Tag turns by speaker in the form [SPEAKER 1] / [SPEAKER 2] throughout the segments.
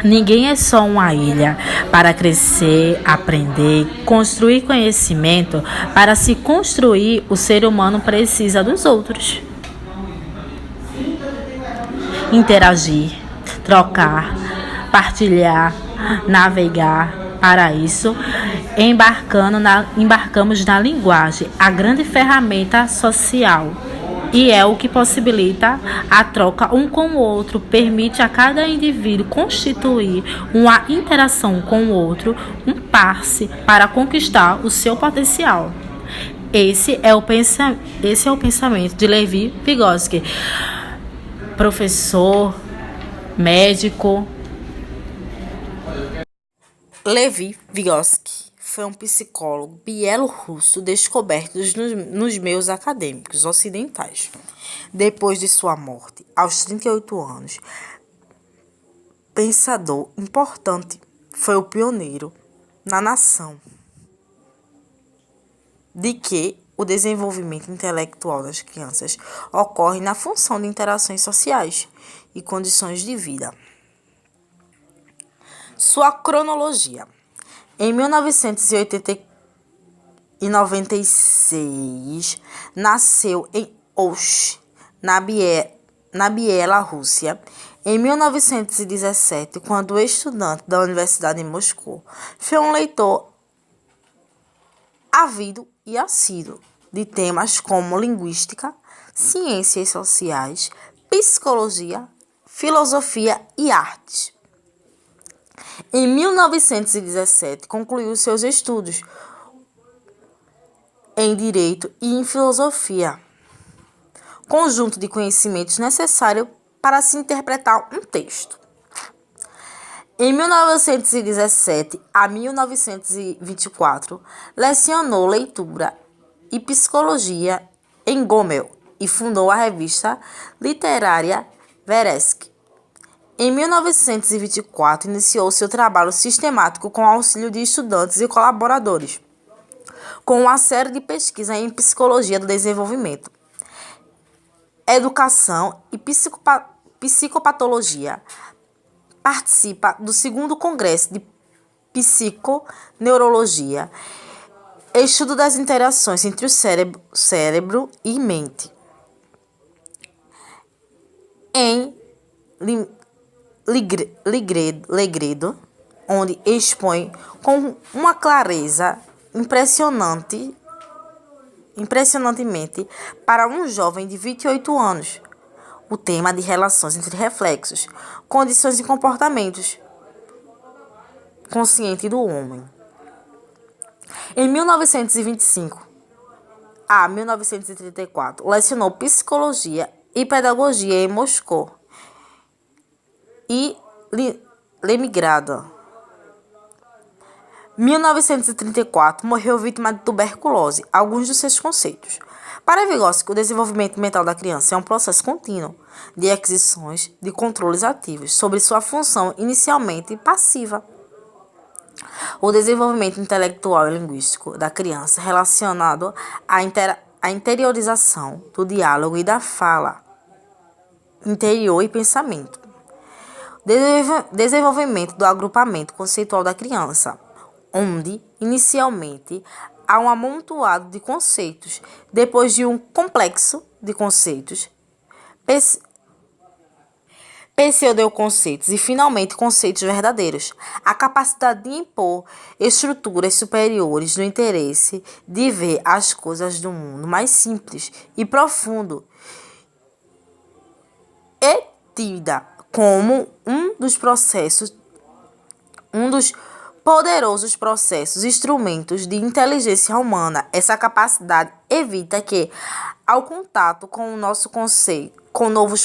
[SPEAKER 1] Ninguém é só uma ilha. Para crescer, aprender, construir conhecimento, para se construir, o ser humano precisa dos outros. Interagir, trocar, partilhar, navegar. Para isso, embarcamos na linguagem, a grande ferramenta social. E é o que possibilita a troca um com o outro, permite a cada indivíduo constituir uma interação com o outro, um passe para conquistar o seu potencial. Esse é o pensamento de Levi Vygotsky, professor, médico. Levi Vygotsky foi um psicólogo bielorrusso descoberto nos meios acadêmicos ocidentais. Depois de sua morte, aos 38 anos, pensador importante, foi o pioneiro na nação de que o desenvolvimento intelectual das crianças ocorre na função de interações sociais e condições de vida. Sua cronologia. Em 1996, nasceu em Osh, na Bielorrússia. Em 1917, quando estudante da Universidade de Moscou, foi um leitor ávido e assíduo de temas como linguística, ciências sociais, psicologia, filosofia e artes. Em 1917, concluiu seus estudos em Direito e em Filosofia, conjunto de conhecimentos necessário para se interpretar um texto. Em 1917 a 1924, lecionou Leitura e Psicologia em Gomel e fundou a revista literária Veresk. Em 1924, iniciou seu trabalho sistemático com auxílio de estudantes e colaboradores, com uma série de pesquisas em psicologia do desenvolvimento, educação e psicopatologia. Participa do 2º Congresso de Psiconeurologia, estudo das interações entre o cérebro e mente. Em Legredo, onde expõe com uma clareza impressionantemente para um jovem de 28 anos, o tema de relações entre reflexos, condições e comportamentos consciente do homem. Em 1925 a 1934, lecionou Psicologia e Pedagogia em Moscou e Leningrado. 1934, morreu vítima de tuberculose. Alguns dos seus conceitos. Para Vygotsky, o desenvolvimento mental da criança é um processo contínuo de aquisições de controles ativos sobre sua função inicialmente passiva. O desenvolvimento intelectual e linguístico da criança relacionado à interiorização do diálogo e da fala interior e pensamento. Desenvolvimento do agrupamento conceitual da criança, onde, inicialmente, há um amontoado de conceitos, depois de um complexo de conceitos, pseudoconceitos e, finalmente, conceitos verdadeiros. A capacidade de impor estruturas superiores no interesse de ver as coisas do mundo mais simples e profundo e tida como um dos poderosos processos, instrumentos de inteligência humana. Essa capacidade evita que, ao contato com novos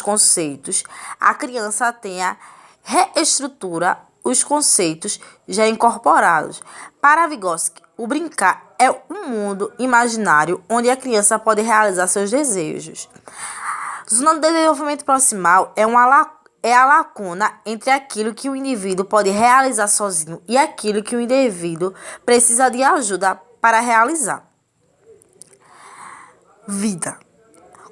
[SPEAKER 1] conceitos, a criança tenha reestrutura os conceitos já incorporados. Para Vygotsky, o brincar é um mundo imaginário onde a criança pode realizar seus desejos. Zona do desenvolvimento proximal é a lacuna entre aquilo que o indivíduo pode realizar sozinho e aquilo que o indivíduo precisa de ajuda para realizar. Vida.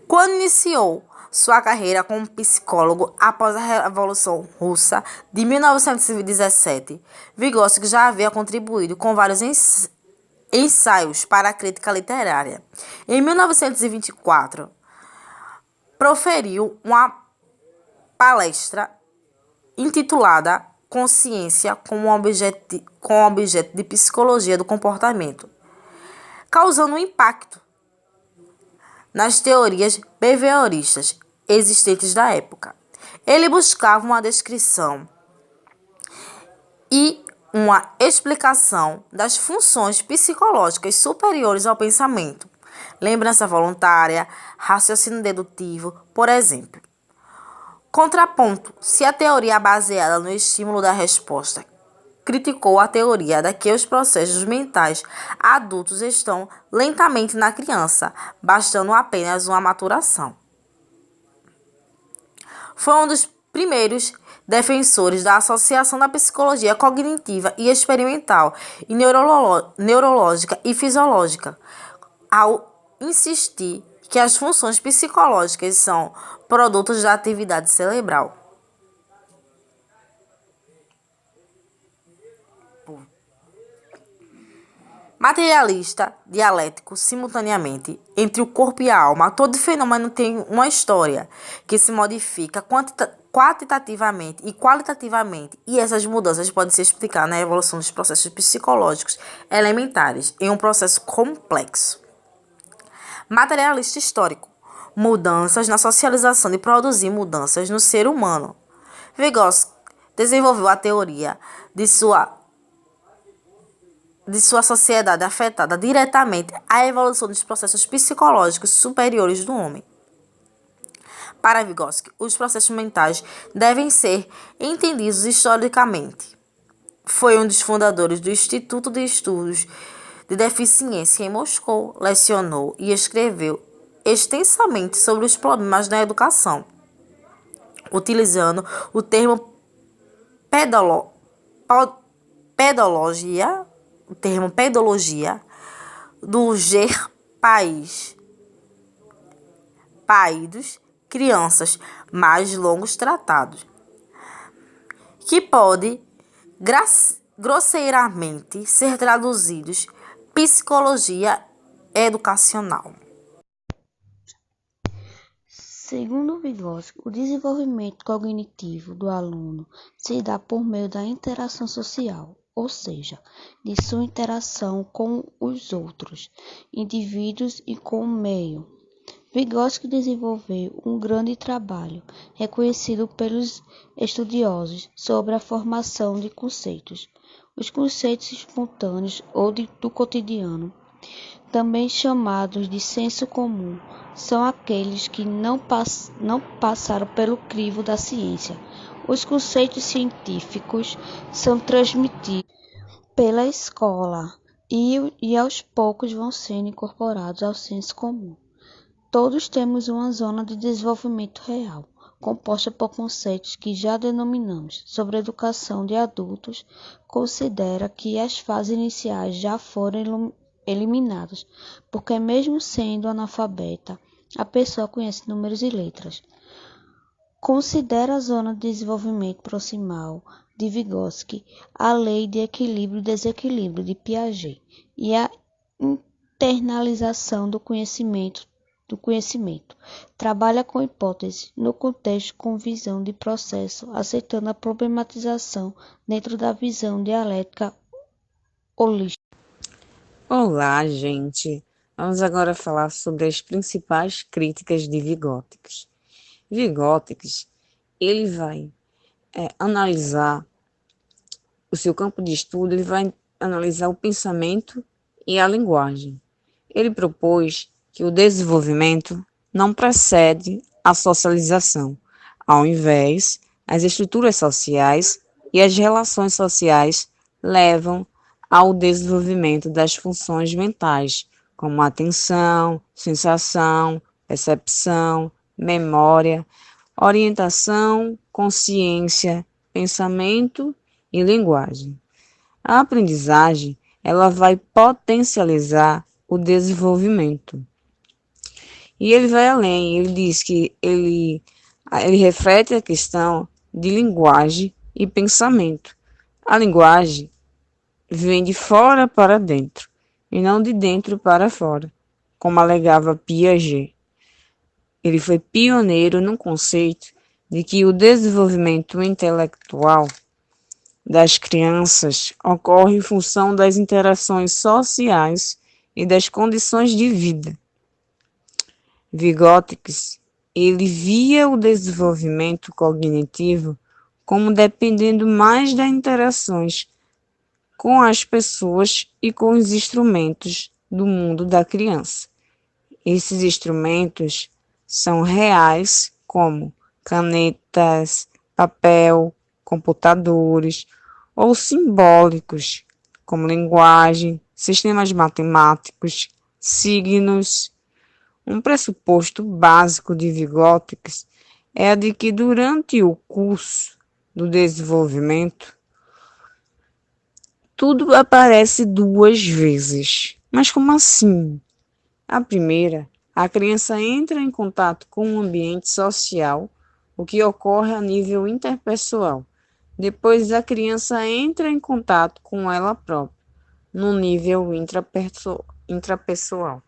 [SPEAKER 1] Quando iniciou sua carreira como psicólogo após a Revolução Russa de 1917. Vygotsky já havia contribuído com vários ensaios para a crítica literária. Em 1924, proferiu uma palestra intitulada Consciência como objeto de psicologia do comportamento, causando um impacto nas teorias behavioristas existentes da época. Ele buscava uma descrição e uma explicação das funções psicológicas superiores ao pensamento, lembrança voluntária, raciocínio dedutivo, por exemplo. Contraponto: se a teoria é baseada no estímulo da resposta, criticou a teoria de que os processos mentais adultos estão lentamente na criança, bastando apenas uma maturação. Foi um dos primeiros defensores da associação da psicologia cognitiva e experimental e neurológica e fisiológica, ao insistir que as funções psicológicas são produtos da atividade cerebral. Materialista, dialético, simultaneamente, entre o corpo e a alma, todo fenômeno tem uma história que se modifica quantitativamente e qualitativamente, e essas mudanças podem se explicar na evolução dos processos psicológicos elementares em um processo complexo. Materialista histórico, mudanças na socialização de produzir mudanças no ser humano. Vygotsky desenvolveu a teoria de sua sociedade afetada diretamente à evolução dos processos psicológicos superiores do homem. Para Vygotsky, os processos mentais devem ser entendidos historicamente. Foi um dos fundadores do Instituto de Estudos de Deficiência em Moscou, lecionou e escreveu extensamente sobre os problemas da educação, utilizando o termo pedologia do paídos, crianças, mais longos tratados, que pode grosseiramente ser traduzidos psicologia educacional.
[SPEAKER 2] Segundo Vygotsky, o desenvolvimento cognitivo do aluno se dá por meio da interação social, ou seja, de sua interação com os outros indivíduos e com o meio. Vygotsky desenvolveu um grande trabalho, reconhecido pelos estudiosos, sobre a formação de conceitos. Os conceitos espontâneos ou do cotidiano, também chamados de senso comum, são aqueles que não passaram pelo crivo da ciência. Os conceitos científicos são transmitidos pela escola e aos poucos vão sendo incorporados ao senso comum. Todos temos uma zona de desenvolvimento real, composta por conceitos que já denominamos. Sobre a educação de adultos, considera que as fases iniciais já foram eliminadas, porque mesmo sendo analfabeta, a pessoa conhece números e letras. Considera a zona de desenvolvimento proximal de Vygotsky a lei de equilíbrio e desequilíbrio de Piaget e a internalização do conhecimento. Trabalha com hipóteses no contexto com visão de processo, aceitando a problematização dentro da visão dialética holística.
[SPEAKER 3] Olá, gente! Vamos agora falar sobre as principais críticas de Vygotsky. Vygotsky, ele vai analisar o seu campo de estudo, ele vai analisar o pensamento e a linguagem. Ele propôs que o desenvolvimento não precede a socialização. Ao invés, as estruturas sociais e as relações sociais levam ao desenvolvimento das funções mentais, como atenção, sensação, percepção, memória, orientação, consciência, pensamento e linguagem. A aprendizagem, ela vai potencializar o desenvolvimento. E ele vai além, ele diz que ele reflete a questão de linguagem e pensamento. A linguagem vem de fora para dentro, e não de dentro para fora, como alegava Piaget. Ele foi pioneiro no conceito de que o desenvolvimento intelectual das crianças ocorre em função das interações sociais e das condições de vida. Vygotsky, ele via o desenvolvimento cognitivo como dependendo mais das interações com as pessoas e com os instrumentos do mundo da criança. Esses instrumentos são reais, como canetas, papel, computadores, ou simbólicos, como linguagem, sistemas matemáticos, signos. Um pressuposto básico de Vygotsky é a de que durante o curso do desenvolvimento, tudo aparece duas vezes. Mas como assim? A primeira, a criança entra em contato com o ambiente social, o que ocorre a nível interpessoal. Depois, a criança entra em contato com ela própria, no nível intrapessoal.